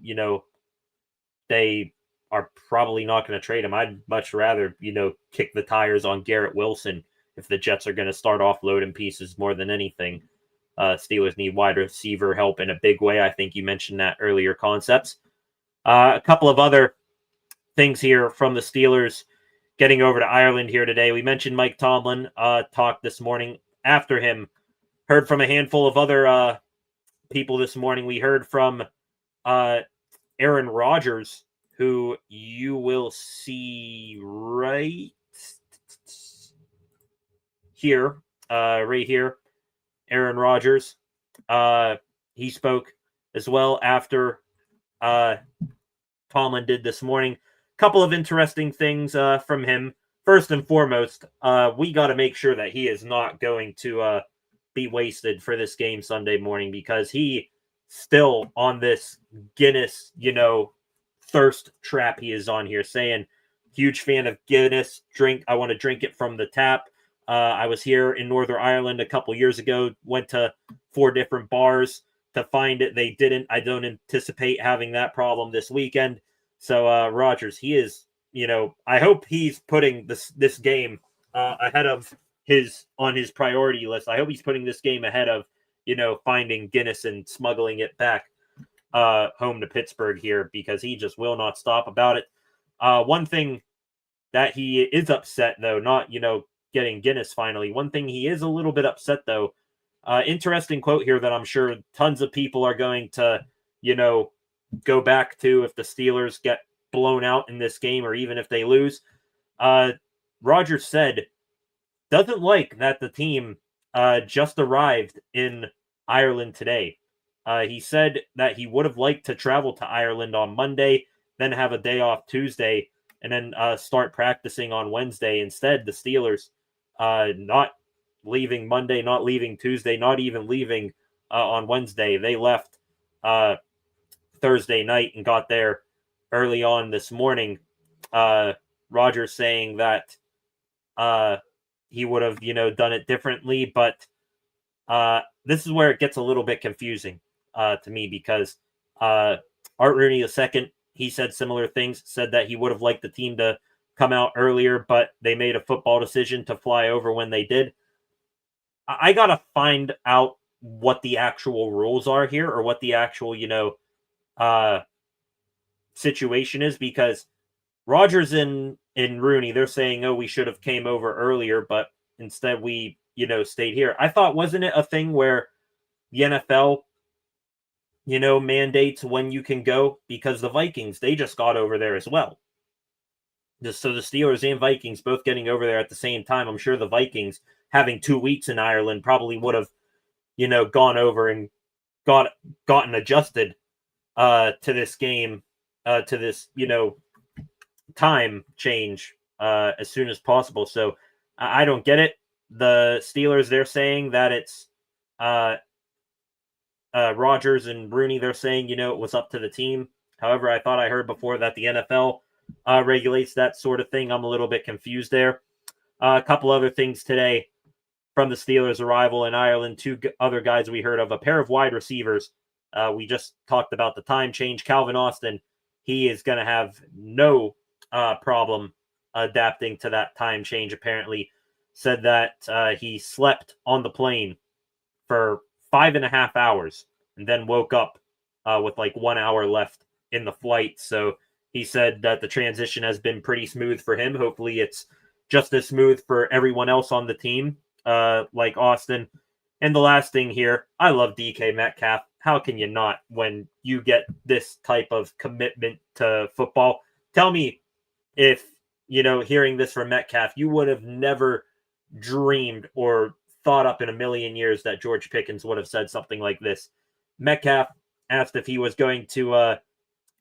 they are probably not going to trade him. I'd much rather, kick the tires on Garrett Wilson if the Jets are going to start offloading pieces more than anything. Steelers need wide receiver help in a big way. I think you mentioned that earlier, Concepts. A couple of other things here from the Steelers getting over to Ireland here today. We mentioned Mike Tomlin talked this morning. After him, heard from a handful of other people this morning. We heard from Aaron Rodgers, who you will see right here, right here. Aaron Rodgers. He spoke as well after Tomlin did this morning. Couple of interesting things from him. First and foremost, we got to make sure that he is not going to be wasted for this game Sunday morning, because he still on this Guinness, thirst trap he is on here, saying, huge fan of Guinness, I want to drink it from the tap. I was here in Northern Ireland a couple years ago, went to 4 different bars to find it. They didn't. I don't anticipate having that problem this weekend. So Rodgers, he is I hope he's putting this game ahead of on his priority list. I hope he's putting this game ahead of, finding Guinness and smuggling it back home to Pittsburgh here, because he just will not stop about it. One thing that he is upset, though, not, getting Guinness finally. One thing he is a little bit upset, though. Interesting quote here that I'm sure tons of people are going to, go back to if the Steelers get blown out in this game, or even if they lose. Rodgers said, doesn't like that the team just arrived in Ireland today. He said that he would have liked to travel to Ireland on Monday, then have a day off Tuesday, and then start practicing on Wednesday. Instead, the Steelers not leaving Monday, not leaving Tuesday, not even leaving on Wednesday. They left Thursday night and got there early on this morning. Rodgers saying that he would have, done it differently, but this is where it gets a little bit confusing to me, because Art Rooney II, he said similar things, said that he would have liked the team to come out earlier, but they made a football decision to fly over when they did. I got to find out what the actual rules are here, or what the actual, situation is, because Rodgers and Rooney, they're saying, oh, we should have came over earlier, but instead we, stayed here. I thought, wasn't it a thing where the NFL, mandates when you can go? Because the Vikings, they just got over there as well. So the Steelers and Vikings both getting over there at the same time. I'm sure the Vikings, having 2 weeks in Ireland, probably would have, gone over and gotten adjusted to this game, to this, time change as soon as possible. So I don't get it. The Steelers, they're saying that it's Rodgers and Rooney, they're saying, it was up to the team. However, I thought I heard before that the NFL regulates that sort of thing. I'm a little bit confused there. A couple other things today from the Steelers' arrival in Ireland. Two other guys we heard of, a pair of wide receivers. We just talked about the time change. Calvin Austin, he is going to have no problem adapting to that time change, apparently. Said that he slept on the plane for 5.5 hours and then woke up with like 1 hour left in the flight. So he said that the transition has been pretty smooth for him. Hopefully it's just as smooth for everyone else on the team, like Austin. And the last thing here, I love DK Metcalf. How can you not when you get this type of commitment to football? Tell me if, hearing this from Metcalf, you would have never dreamed or thought up in a million years that George Pickens would have said something like this. Metcalf asked if he was going to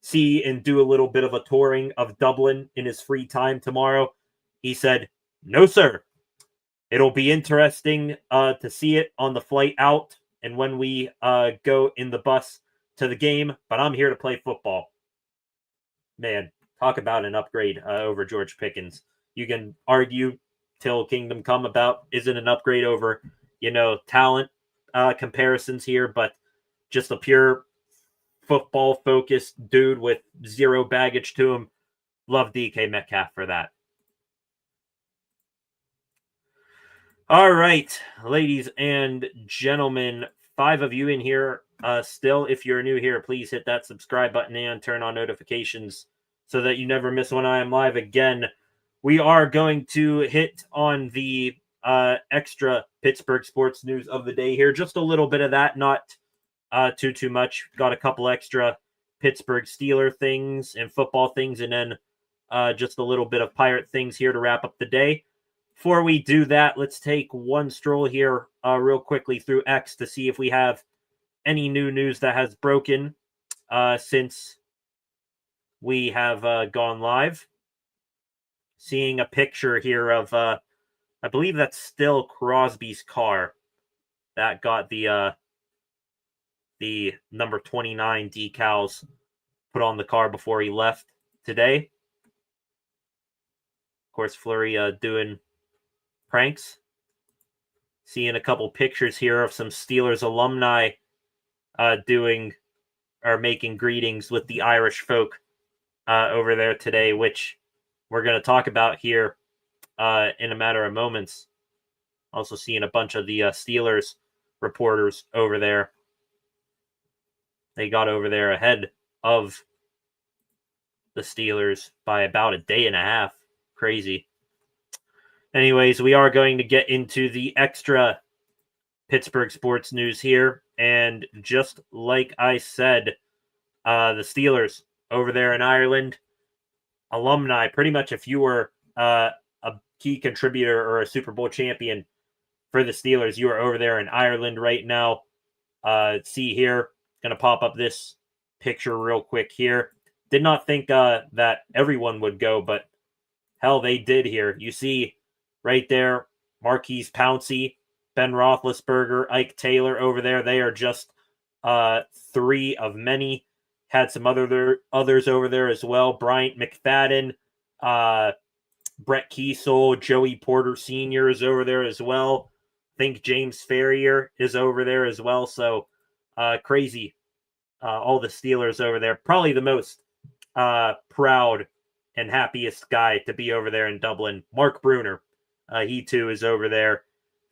see and do a little bit of a touring of Dublin in his free time tomorrow. He said, no, sir. It'll be interesting to see it on the flight out and when we go in the bus to the game, but I'm here to play football. Man, talk about an upgrade over George Pickens. You can argue till kingdom come about, is it an upgrade over, talent comparisons here, but just a pure football-focused dude with zero baggage to him. Love DK Metcalf for that. All right, ladies and gentlemen, 5 of you in here still. If you're new here, please hit that subscribe button and turn on notifications so that you never miss when I am live again. We are going to hit on the extra Pittsburgh sports news of the day here. Just a little bit of that, not too much. Got a couple extra Pittsburgh Steeler things and football things, and then just a little bit of Pirate things here to wrap up the day. Before we do that, let's take one stroll here real quickly through X to see if we have any new news that has broken since we have gone live. Seeing a picture here of, I believe that's still Crosby's car that got the number 29 decals put on the car before he left today. Of course, Fleury doing pranks. Seeing a couple pictures here of some Steelers alumni making greetings with the Irish folk over there today, which we're going to talk about here in a matter of moments. Also seeing a bunch of the Steelers reporters over there. They got over there ahead of the Steelers by about a day and a half. Crazy. Anyways, we are going to get into the extra Pittsburgh sports news here. And just like I said, the Steelers over there in Ireland, alumni, pretty much if you were a key contributor or a Super Bowl champion for the Steelers, you are over there in Ireland right now. See here, going to pop up this picture real quick here. Did not think that everyone would go, but hell, they did here. You see right there, Marquise Pouncey, Ben Roethlisberger, Ike Taylor over there. They are just three of many. Had some others over there as well. Bryant McFadden, Brett Kiesel, Joey Porter Sr. is over there as well. I think James Ferrier is over there as well. So crazy. All the Steelers over there. Probably the most proud and happiest guy to be over there in Dublin. Mark Bruner. He too is over there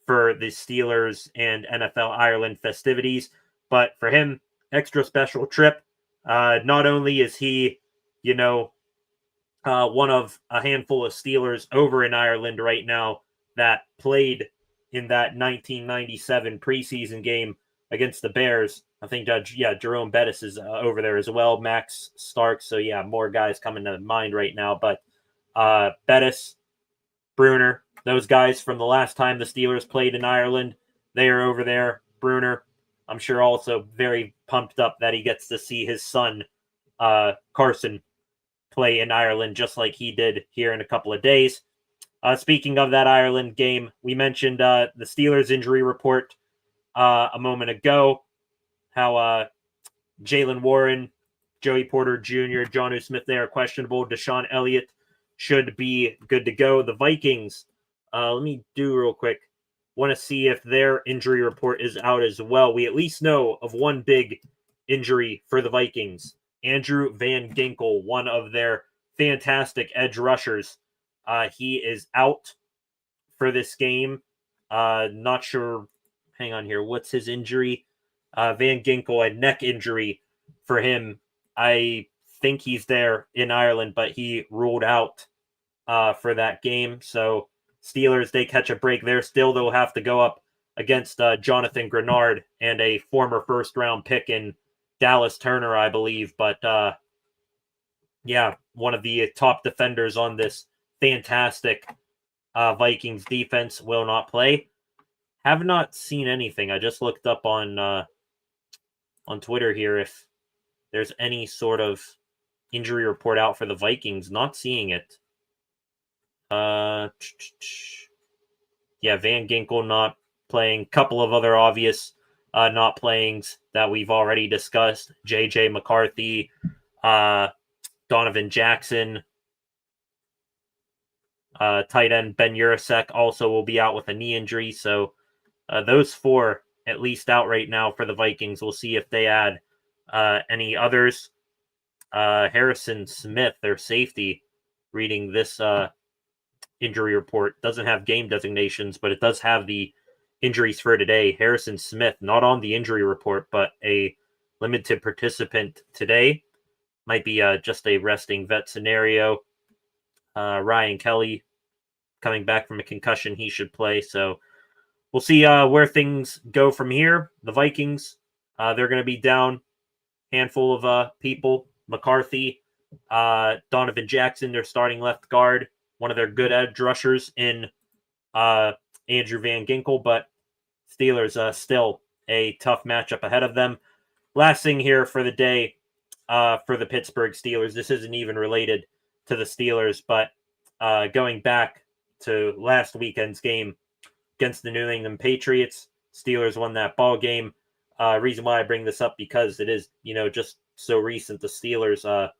for the Steelers and NFL Ireland festivities. But for him, extra special trip. Not only is he, one of a handful of Steelers over in Ireland right now that played in that 1997 preseason game against the Bears. I think, Jerome Bettis is over there as well. Max Starks. So, more guys coming to mind right now. But Bettis, Bruner, those guys from the last time the Steelers played in Ireland, they are over there. Bruner, I'm sure also very pumped up that he gets to see his son, Carson, play in Ireland just like he did here in a couple of days. Speaking of that Ireland game, we mentioned the Steelers injury report a moment ago, how Jaylen Warren, Joey Porter Jr., Jonnu Smith, they are questionable. Deshon Elliott should be good to go. The Vikings, let me do real quick. Want to see if their injury report is out as well. We at least know of one big injury for the Vikings. Andrew Van Ginkel, one of their fantastic edge rushers. He is out for this game. Not sure. Hang on here. What's his injury? Van Ginkel, a neck injury for him. I think he's there in Ireland, but he ruled out for that game. So Steelers, they catch a break there. Still, they'll have to go up against Jonathan Grenard and a former first-round pick in Dallas Turner, I believe. But, one of the top defenders on this fantastic Vikings defense will not play. Have not seen anything. I just looked up on Twitter here if there's any sort of injury report out for the Vikings. Not seeing it. Van Ginkel not playing. Couple of other obvious not playings that we've already discussed. J.J. McCarthy, Donovan Jackson, tight end Ben Urasek also will be out with a knee injury. So those four at least out right now for the Vikings. We'll see if they add any others. Harrison Smith, their safety, reading this injury report, doesn't have game designations, but it does have the injuries for today. Harrison Smith, not on the injury report, but a limited participant today. Might be just a resting vet scenario. Ryan Kelly coming back from a concussion. He should play. So we'll see where things go from here. The Vikings, they're going to be down. Handful of people. McCarthy, Donovan Jackson, their starting left guard. One of their good edge rushers in Andrew Van Ginkel. But Steelers still a tough matchup ahead of them. Last thing here for the day for the Pittsburgh Steelers. This isn't even related to the Steelers, but going back to last weekend's game against the New England Patriots, Steelers won that ball game. Reason why I bring this up, because it is, just so recent, the Steelers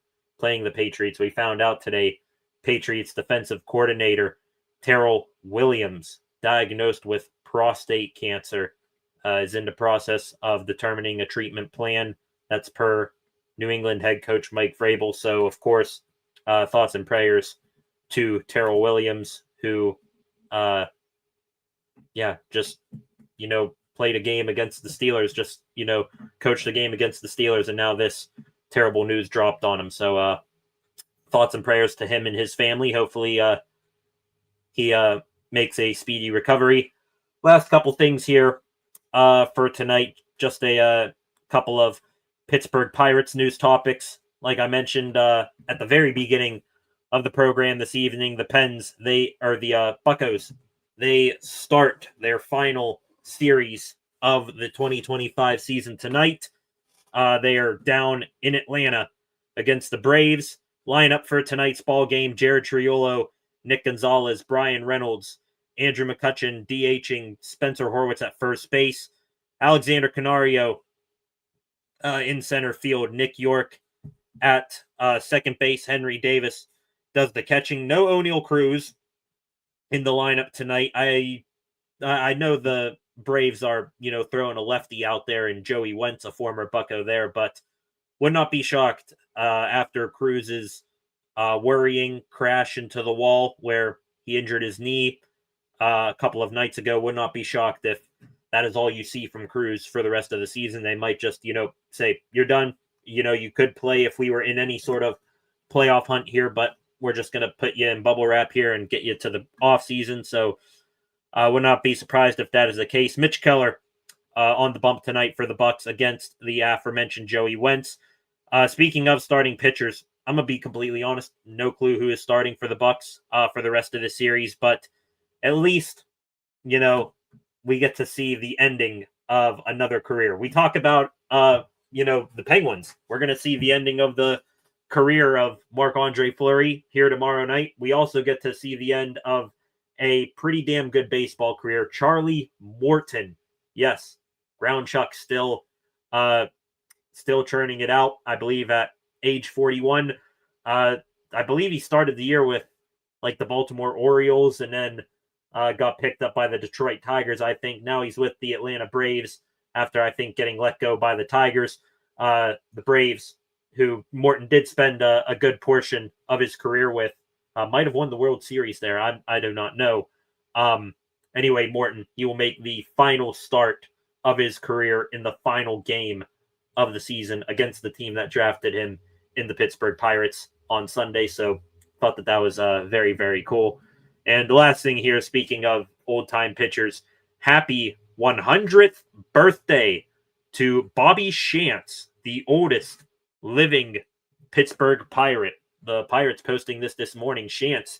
playing the Patriots. We found out today, Patriots defensive coordinator Terrell Williams, diagnosed with prostate cancer, is in the process of determining a treatment plan. That's per New England head coach Mike Vrabel. So, of course, thoughts and prayers to Terrell Williams, who, just, played a game against the Steelers, just, coached a game against the Steelers, and now this terrible news dropped on him. So, thoughts and prayers to him and his family. Hopefully, he makes a speedy recovery. Last couple things here for tonight. Just a couple of Pittsburgh Pirates news topics. Like I mentioned at the very beginning of the program this evening, the Buccos, they start their final series of the 2025 season tonight. They are down in Atlanta against the Braves. Lineup for tonight's ball game: Jared Triolo, Nick Gonzalez, Brian Reynolds, Andrew McCutchen DHing, Spencer Horwitz at first base, Alexander Canario in center field, Nick York at second base, Henry Davis does the catching. No O'Neal Cruz in the lineup tonight. I know the Braves are, throwing a lefty out there, and Joey Wentz, a former Bucco there, but would not be shocked after Cruz's worrying crash into the wall where he injured his knee a couple of nights ago. Would not be shocked if that is all you see from Cruz for the rest of the season. They might just, say, you're done. You could play if we were in any sort of playoff hunt here, but we're just going to put you in bubble wrap here and get you to the off season. So I would not be surprised if that is the case. Mitch Keller on the bump tonight for the Bucs against the aforementioned Joey Wentz. Speaking of starting pitchers, I'm going to be completely honest. No clue who is starting for the Bucs for the rest of the series, but at least, we get to see the ending of another career. We talk about, the Penguins. We're going to see the ending of the career of Marc-Andre Fleury here tomorrow night. We also get to see the end of a pretty damn good baseball career, Charlie Morton. Yes, Brown Chuck still churning it out, I believe, at age 41. I believe he started the year with the Baltimore Orioles and then got picked up by the Detroit Tigers. I think now he's with the Atlanta Braves after, I think, getting let go by the Tigers. The Braves, who Morton did spend a good portion of his career with, might have won the World Series there. I do not know. Anyway, Morton, he will make the final start of his career in the final game of the season against the team that drafted him in the Pittsburgh Pirates on Sunday. So thought that was very, very cool. And the last thing here, speaking of old-time pitchers, happy 100th birthday to Bobby Shantz, the oldest living Pittsburgh Pirate. The Pirates posting this morning. Shantz,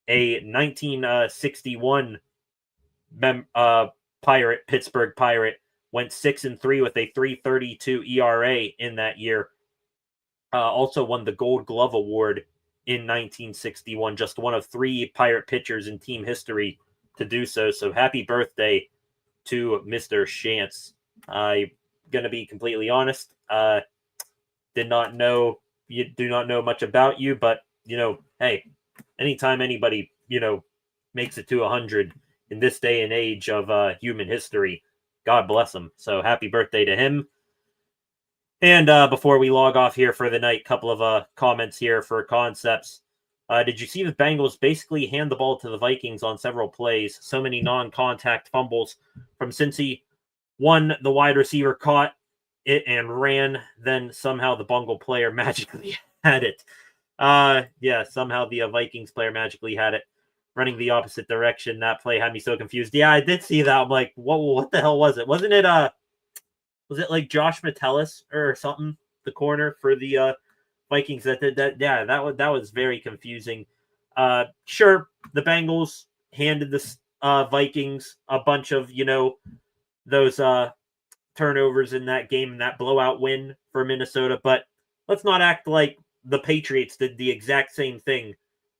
a 1961 Pittsburgh Pirate, went 6-3 with a 3.32 ERA in that year. Also won the Gold Glove Award in 1961. Just one of 3 Pirate pitchers in team history to do so. So happy birthday to Mr. Shantz. I'm going to be completely honest. Do not know much about you, but, hey, anytime anybody, makes it to 100 in this day and age of human history, God bless him. So happy birthday to him. And before we log off here for the night, couple of comments here for concepts. Did you see the Bengals basically hand the ball to the Vikings on several plays? So many non-contact fumbles from Cincy. One, the wide receiver caught it and ran. Then somehow the Bengal player magically had it. Somehow the Vikings player magically had it running the opposite direction. That play had me so confused. Yeah, I did see that. I'm like, what the hell was it? Wasn't it was it like Josh Metellus or something, the corner for the Vikings that did that? Yeah, that was very confusing. Sure, the Bengals handed the Vikings a bunch of, those turnovers in that game and that blowout win for Minnesota, but let's not act like the Patriots did the exact same thing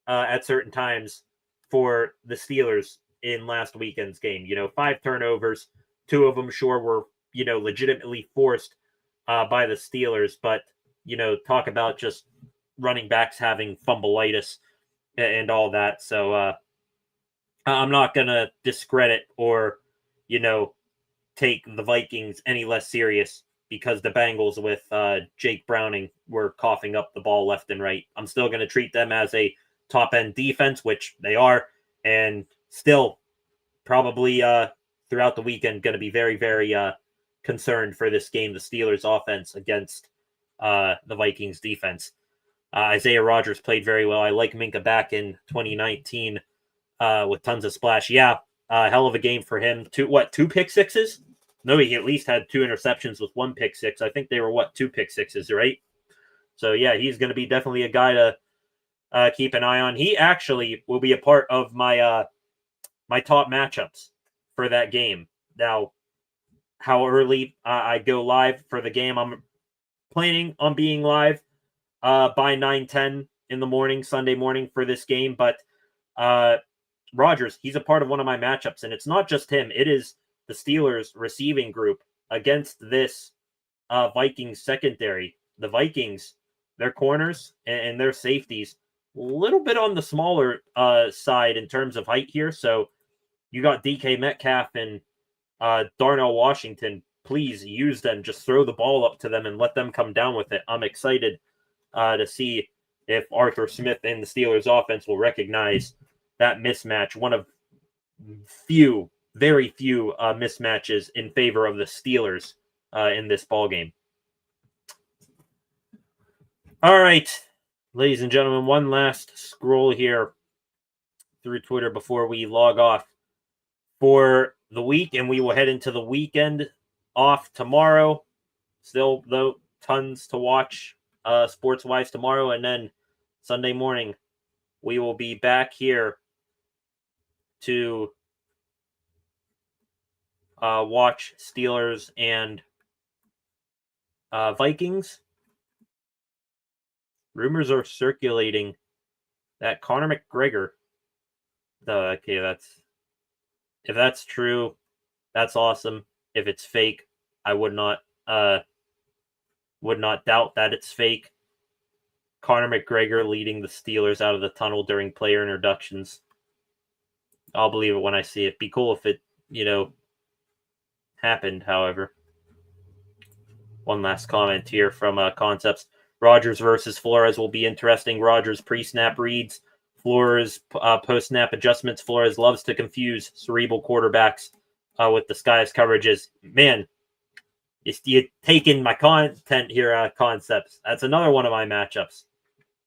at certain times for the Steelers in last weekend's game. 5 turnovers, 2 of them sure were, legitimately forced by the Steelers, but, talk about just running backs having fumbleitis and all that. So I'm not going to discredit or, take the Vikings any less serious because the Bengals with Jake Browning were coughing up the ball left and right. I'm still going to treat them as a top-end defense, which they are, and still probably throughout the weekend going to be very, very concerned for this game, the Steelers offense against the Vikings defense. Isaiah Rodgers played very well. I like Minka back in 2019 with tons of splash. Yeah, hell of a game for him. Two pick sixes? No, he at least had 2 interceptions with 1 pick six. I think they were, 2 pick sixes, right? So, yeah, he's going to be definitely a guy to keep an eye on. He actually will be a part of my my top matchups for that game. Now, how early I go live for the game, I'm planning on being live by 9:10 in the morning, Sunday morning for this game. But Rodgers, he's a part of one of my matchups, and it's not just him. It is the Steelers receiving group against this Vikings secondary. The Vikings, their corners and their safeties, a little bit on the smaller side in terms of height here. So you got DK Metcalf and Darnell Washington. Please use them. Just throw the ball up to them and let them come down with it. I'm excited to see if Arthur Smith and the Steelers offense will recognize that mismatch. One of very few mismatches in favor of the Steelers in this ball game. All right, ladies and gentlemen, one last scroll here through Twitter before we log off for the week, and we will head into the weekend off tomorrow. Still, though, tons to watch sports-wise tomorrow, and then Sunday morning we will be back here to watch Steelers and Vikings. Rumors are circulating that Conor McGregor. If that's true, that's awesome. If it's fake, I would not doubt that it's fake. Conor McGregor leading the Steelers out of the tunnel during player introductions. I'll believe it when I see it. Be cool if it, happened, however. One last comment here from Concepts. Rodgers versus Flores will be interesting. Rodgers pre-snap reads, Flores post-snap adjustments. Flores loves to confuse cerebral quarterbacks with disguised coverages. Man, you're taking my content here, Concepts. That's another one of my matchups.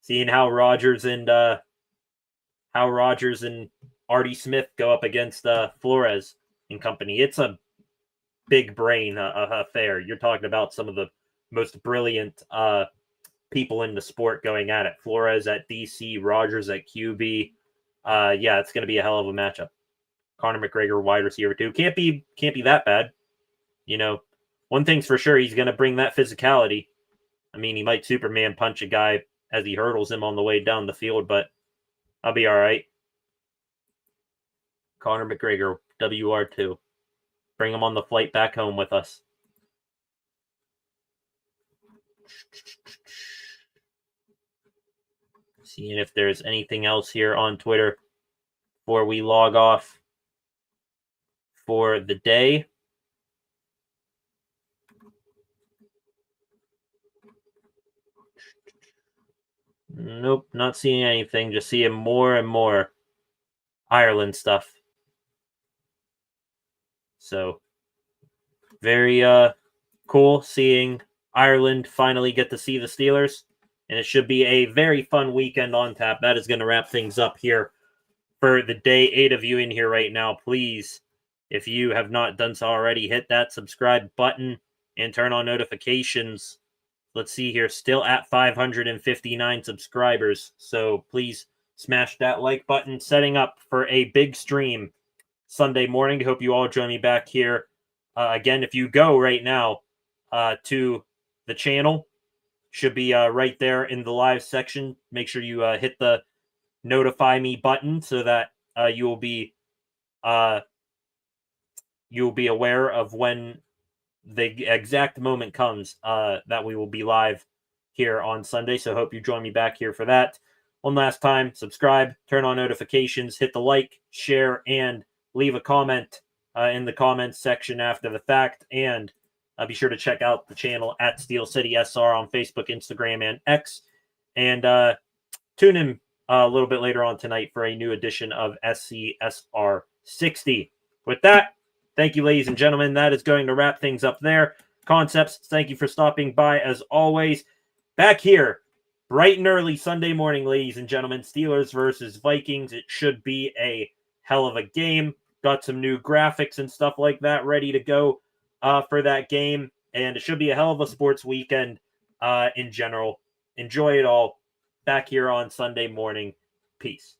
Seeing how Rodgers and Artie Smith go up against Flores and company. It's a big brain affair. You're talking about some of the most brilliant people in the sport going at it. Flores at DC, Rodgers at QB. Yeah, it's going to be a hell of a matchup. Conor McGregor, wide receiver too. Can't be that bad. One thing's for sure, he's going to bring that physicality. I mean, he might Superman punch a guy as he hurdles him on the way down the field, but I'll be all right. Conor McGregor, WR2. Bring him on the flight back home with us. Seeing if there's anything else here on Twitter before we log off for the day. Nope, not seeing anything. Just seeing more and more Ireland stuff. So, very cool seeing Ireland finally get to see the Steelers. And it should be a very fun weekend on tap. That is going to wrap things up here for the day 8 of you in here right now. Please, if you have not done so already, hit that subscribe button and turn on notifications. Let's see here, still at 559 subscribers. So please smash that like button. Setting up for a big stream Sunday morning. Hope you all join me back here. Again, if you go right now to the channel, should be right there in the live section. Make sure you hit the notify me button so that you will be aware of when the exact moment comes that we will be live here on Sunday. So hope you join me back here for that. One last time, subscribe, turn on notifications, hit the like, share, and leave a comment in the comments section after the fact. And be sure to check out the channel at Steel City SR on Facebook, Instagram, and X. And tune in a little bit later on tonight for a new edition of SCSR 60. With that, thank you, ladies and gentlemen. That is going to wrap things up there. Concepts, thank you for stopping by as always. Back here, bright and early Sunday morning, ladies and gentlemen. Steelers versus Vikings. It should be a hell of a game. Got some new graphics and stuff like that ready to go for that game. And it should be a hell of a sports weekend in general. Enjoy it all. Back here on Sunday morning. Peace.